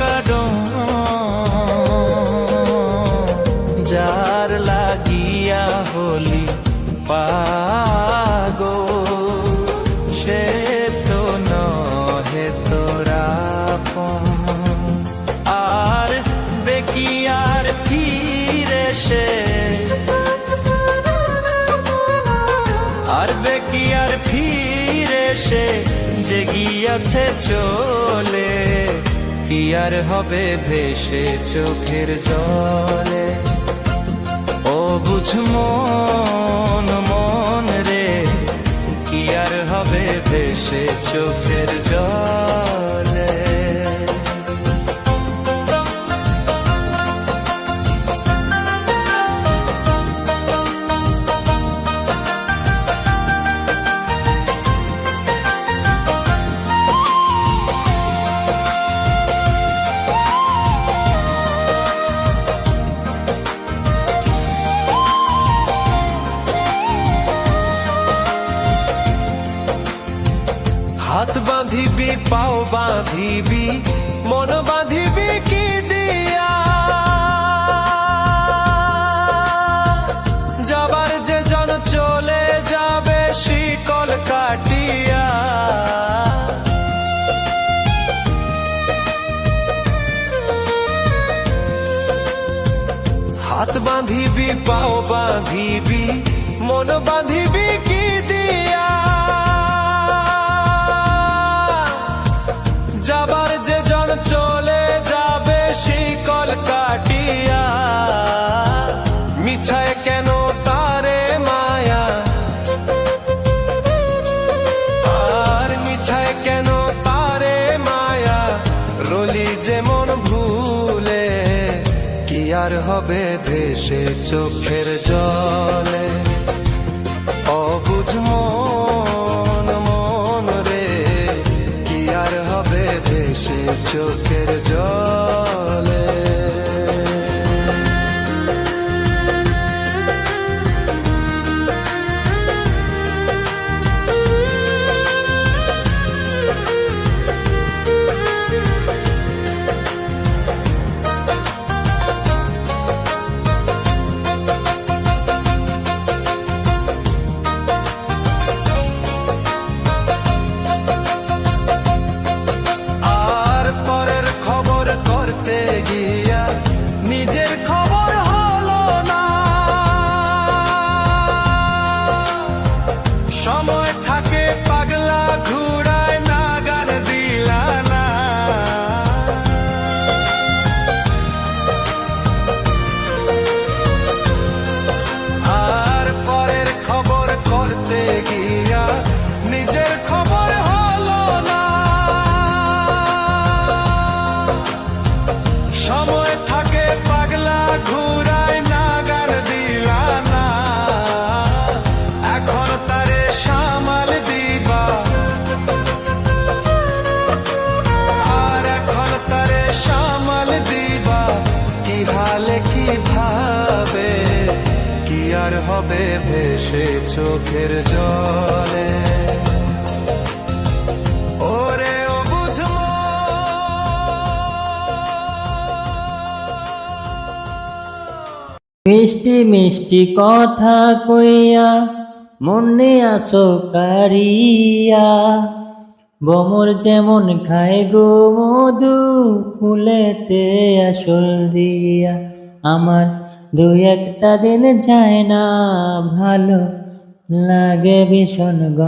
কারণ যার লাগিয়া হলি পাগল সে তো নহে তোরা আর বেকিয়ার ফিরে সে আর বেকিয়ার ফিরে সে যে গিয়াছে চলে কি আর হবে ভেসে চোখের জলে ও বুঝ মন মন রে কি আর হবে ভেসে চোখের জলে হাত বাঁধিবি পাও বাঁধিবি মন বাঁধিবি কি দিয়া যাবার যে জন চলে যাবে শিকল কাটিয়া হাত বাঁধিবি পাও বাঁধিবি মন বাঁধিবি কি দিয়া যাবার যে জন চলে যাবে শিকল কাটিয়া মিছায় কেন তারে মায়া আর মিছায় কেন তারে মায়া রলি যেমন ভুলে কি আর হবে ভেসে চোখের জলে অবুঝ মন মন রে কি আর হবে ভেসে চোখের জলে সময় থাকে পাগলা ঘুরায় নাগান দিলা না আর পরের খবর করতে গিয়া নিজের খবর হলো না সময় থাকে পাগলা ঘুরায় নাগান দিলা না এখন তারে সামাল দিবা আর এখন তারে সামাল দিবা কি হালে কি ভাবে কি আর হবে ভেসে চোখের জলে ওরে ও বুঝমো মিষ্টি মিষ্টি কথা কইয়া মনে আসো কারিয়া বমর যেমন খায় গো মধু ফুলেতে আসল দিয়া আমার দুই একটা দিন যায় না ভালো লাগে ভীষণ